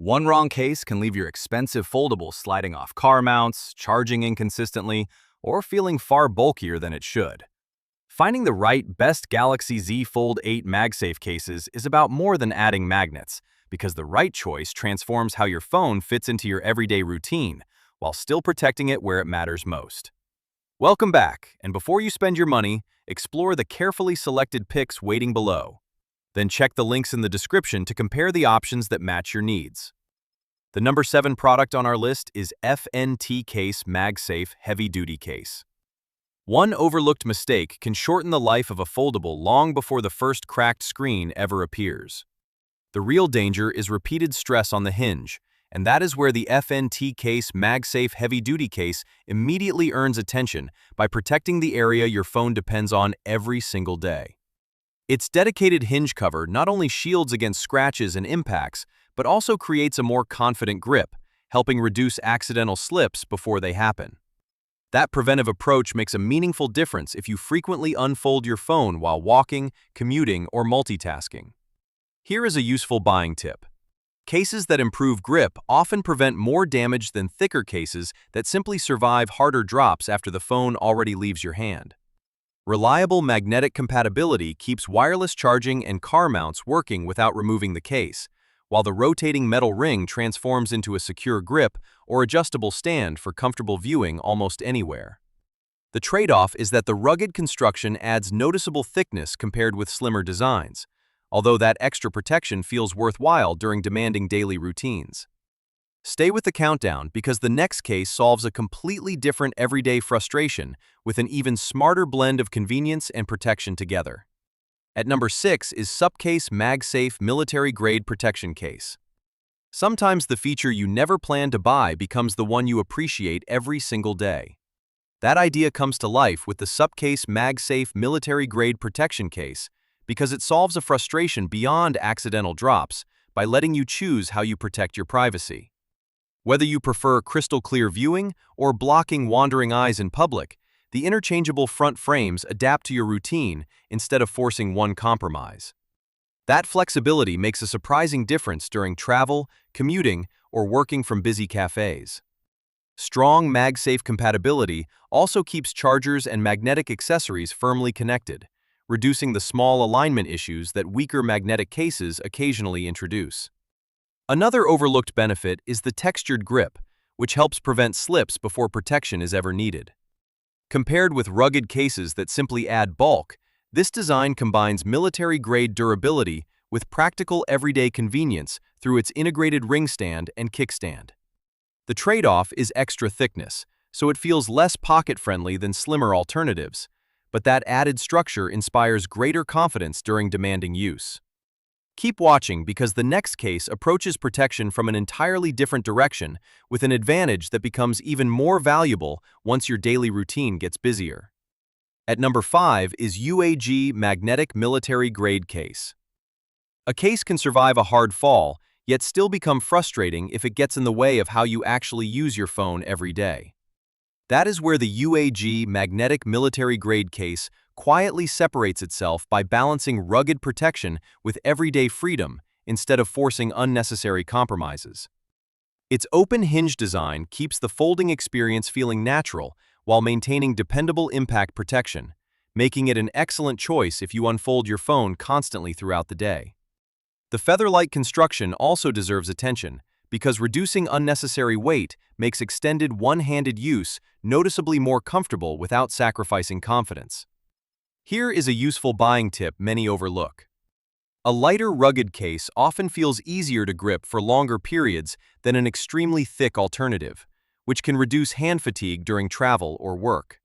One wrong case can leave your expensive foldable sliding off car mounts, charging inconsistently, or feeling far bulkier than it should. Finding the right best Galaxy Z Fold 8 MagSafe cases is about more than adding magnets, because the right choice transforms how your phone fits into your everyday routine, while still protecting it where it matters most. Welcome back, and before you spend your money, explore the carefully selected picks waiting below. Then check the links in the description to compare the options that match your needs. The number 7 product on our list is FNT Case MagSafe Heavy Duty Case. One overlooked mistake can shorten the life of a foldable long before the first cracked screen ever appears. The real danger is repeated stress on the hinge, and that is where the FNT Case MagSafe Heavy Duty Case immediately earns attention by protecting the area your phone depends on every single day. Its dedicated hinge cover not only shields against scratches and impacts, but also creates a more confident grip, helping reduce accidental slips before they happen. That preventive approach makes a meaningful difference if you frequently unfold your phone while walking, commuting, or multitasking. Here is a useful buying tip. Cases that improve grip often prevent more damage than thicker cases that simply survive harder drops after the phone already leaves your hand. Reliable magnetic compatibility keeps wireless charging and car mounts working without removing the case, while the rotating metal ring transforms into a secure grip or adjustable stand for comfortable viewing almost anywhere. The trade-off is that the rugged construction adds noticeable thickness compared with slimmer designs, although that extra protection feels worthwhile during demanding daily routines. Stay with the countdown because the next case solves a completely different everyday frustration with an even smarter blend of convenience and protection together. At number 6 is Supcase MagSafe Military Grade Protection Case. Sometimes the feature you never planned to buy becomes the one you appreciate every single day. That idea comes to life with the Supcase MagSafe Military Grade Protection Case because it solves a frustration beyond accidental drops by letting you choose how you protect your privacy. Whether you prefer crystal clear viewing or blocking wandering eyes in public, the interchangeable front frames adapt to your routine instead of forcing one compromise. That flexibility makes a surprising difference during travel, commuting, or working from busy cafes. Strong MagSafe compatibility also keeps chargers and magnetic accessories firmly connected, reducing the small alignment issues that weaker magnetic cases occasionally introduce. Another overlooked benefit is the textured grip, which helps prevent slips before protection is ever needed. Compared with rugged cases that simply add bulk, this design combines military-grade durability with practical everyday convenience through its integrated ring stand and kickstand. The trade-off is extra thickness, so it feels less pocket-friendly than slimmer alternatives, but that added structure inspires greater confidence during demanding use. Keep watching because the next case approaches protection from an entirely different direction with an advantage that becomes even more valuable once your daily routine gets busier. At number 5 is UAG Magnetic Military Grade Case. A case can survive a hard fall, yet still become frustrating if it gets in the way of how you actually use your phone every day. That is where the UAG Magnetic Military Grade Case quietly separates itself by balancing rugged protection with everyday freedom instead of forcing unnecessary compromises. Its open hinge design keeps the folding experience feeling natural while maintaining dependable impact protection, making it an excellent choice if you unfold your phone constantly throughout the day. The feather-like construction also deserves attention because reducing unnecessary weight makes extended one-handed use noticeably more comfortable without sacrificing confidence. Here is a useful buying tip many overlook. A lighter, rugged case often feels easier to grip for longer periods than an extremely thick alternative, which can reduce hand fatigue during travel or work.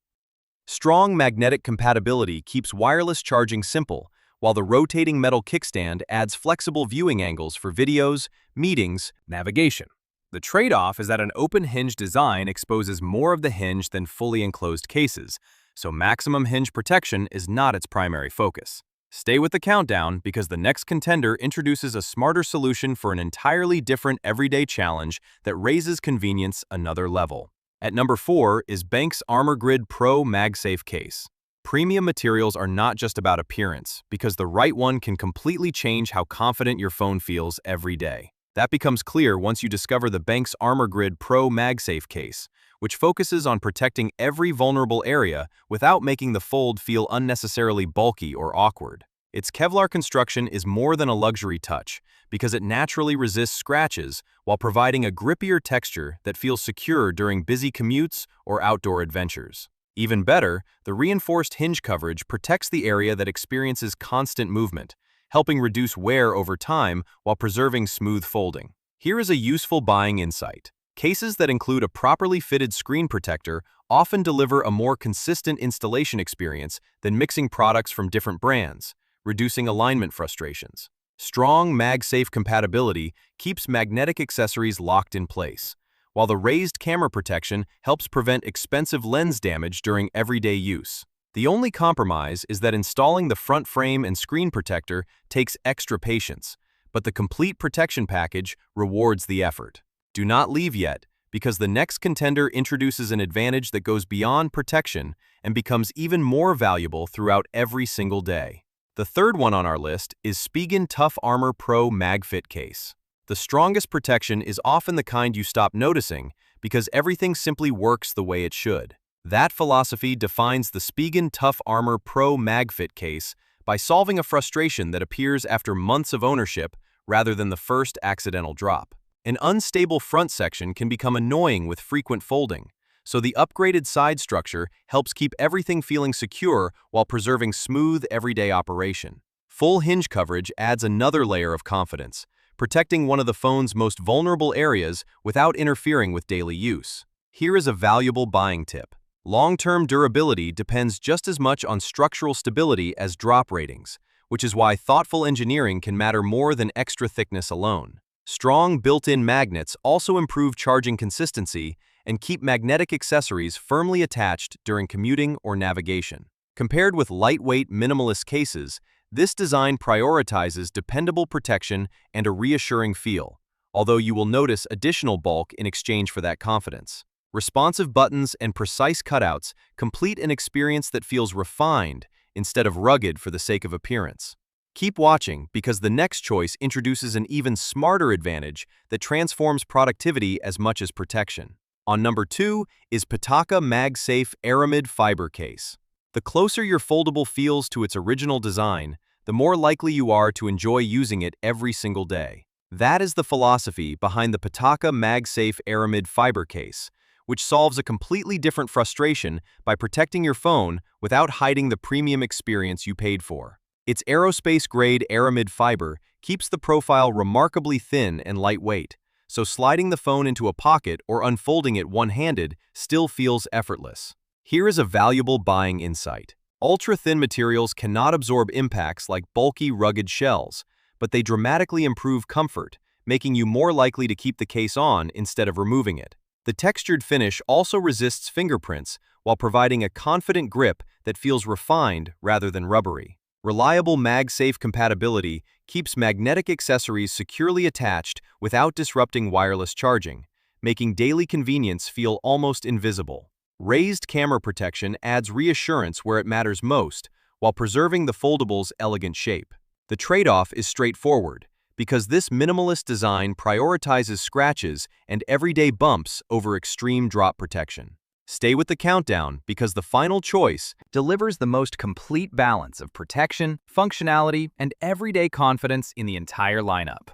Strong magnetic compatibility keeps wireless charging simple, while the rotating metal kickstand adds flexible viewing angles for videos, meetings, navigation. The trade-off is that an open hinge design exposes more of the hinge than fully enclosed cases, so maximum hinge protection is not its primary focus. Stay with the countdown because the next contender introduces a smarter solution for an entirely different everyday challenge that raises convenience another level. At number 4 is Benks ArmorGrid Pro MagSafe Case. Premium materials are not just about appearance, because the right one can completely change how confident your phone feels every day. That becomes clear once you discover the Benks ArmorGrid Pro MagSafe case, which focuses on protecting every vulnerable area without making the fold feel unnecessarily bulky or awkward. Its Kevlar construction is more than a luxury touch because it naturally resists scratches while providing a grippier texture that feels secure during busy commutes or outdoor adventures. Even better, the reinforced hinge coverage protects the area that experiences constant movement, helping reduce wear over time while preserving smooth folding. Here is a useful buying insight. Cases that include a properly fitted screen protector often deliver a more consistent installation experience than mixing products from different brands, reducing alignment frustrations. Strong MagSafe compatibility keeps magnetic accessories locked in place, while the raised camera protection helps prevent expensive lens damage during everyday use. The only compromise is that installing the front frame and screen protector takes extra patience, but the complete protection package rewards the effort. Do not leave yet, because the next contender introduces an advantage that goes beyond protection and becomes even more valuable throughout every single day. The third one on our list is Spigen Tough Armor Pro MagFit case. The strongest protection is often the kind you stop noticing because everything simply works the way it should. That philosophy defines the Spigen Tough Armor Pro MagFit case by solving a frustration that appears after months of ownership rather than the first accidental drop. An unstable front section can become annoying with frequent folding, so the upgraded side structure helps keep everything feeling secure while preserving smooth everyday operation. Full hinge coverage adds another layer of confidence, protecting one of the phone's most vulnerable areas without interfering with daily use. Here is a valuable buying tip. Long-term durability depends just as much on structural stability as drop ratings, which is why thoughtful engineering can matter more than extra thickness alone. Strong built-in magnets also improve charging consistency and keep magnetic accessories firmly attached during commuting or navigation. Compared with lightweight minimalist cases, this design prioritizes dependable protection and a reassuring feel, although you will notice additional bulk in exchange for that confidence. Responsive buttons and precise cutouts complete an experience that feels refined instead of rugged for the sake of appearance. Keep watching because the next choice introduces an even smarter advantage that transforms productivity as much as protection. On number 2 is Pitaka MagSafe Aramid Fiber Case. The closer your foldable feels to its original design, the more likely you are to enjoy using it every single day. That is the philosophy behind the Pitaka MagSafe Aramid Fiber Case, which solves a completely different frustration by protecting your phone without hiding the premium experience you paid for. Its aerospace-grade Aramid fiber keeps the profile remarkably thin and lightweight, so sliding the phone into a pocket or unfolding it one-handed still feels effortless. Here is a valuable buying insight. Ultra-thin materials cannot absorb impacts like bulky, rugged shells, but they dramatically improve comfort, making you more likely to keep the case on instead of removing it. The textured finish also resists fingerprints while providing a confident grip that feels refined rather than rubbery. Reliable MagSafe compatibility keeps magnetic accessories securely attached without disrupting wireless charging, making daily convenience feel almost invisible. Raised camera protection adds reassurance where it matters most, while preserving the foldable's elegant shape. The trade-off is straightforward, because this minimalist design prioritizes scratches and everyday bumps over extreme drop protection. Stay with the countdown because the final choice delivers the most complete balance of protection, functionality, and everyday confidence in the entire lineup.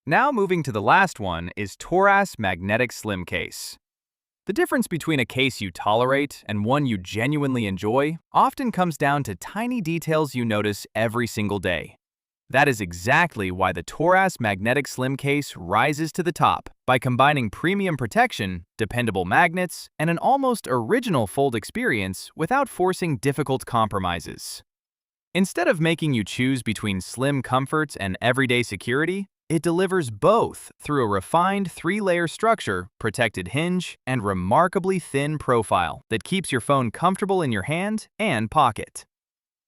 Now moving to the last one is Torras Magnetic Slim Case. The difference between a case you tolerate and one you genuinely enjoy often comes down to tiny details you notice every single day. That is exactly why the Torras Magnetic Slim Case rises to the top by combining premium protection, dependable magnets, and an almost original fold experience without forcing difficult compromises. Instead of making you choose between slim comfort and everyday security, it delivers both through a refined 3-layer structure, protected hinge, and remarkably thin profile that keeps your phone comfortable in your hand and pocket.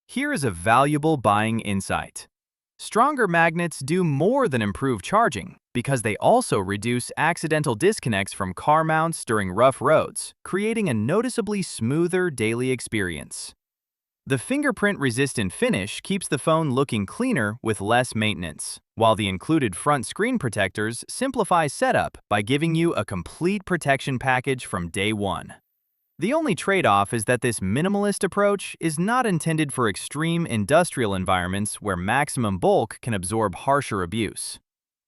Here is a valuable buying insight. Stronger magnets do more than improve charging because they also reduce accidental disconnects from car mounts during rough roads, creating a noticeably smoother daily experience. The fingerprint-resistant finish keeps the phone looking cleaner with less maintenance, while the included front screen protectors simplify setup by giving you a complete protection package from day one. The only trade-off is that this minimalist approach is not intended for extreme industrial environments where maximum bulk can absorb harsher abuse.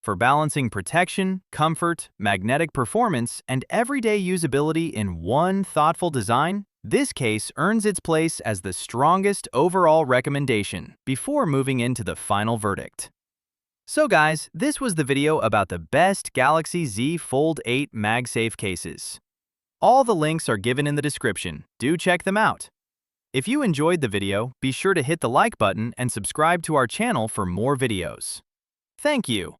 For balancing protection, comfort, magnetic performance, and everyday usability in one thoughtful design, this case earns its place as the strongest overall recommendation before moving into the final verdict. So guys, this was the video about the best Galaxy Z Fold 8 MagSafe cases. All the links are given in the description. Do check them out. If you enjoyed the video, be sure to hit the like button and subscribe to our channel for more videos. Thank you.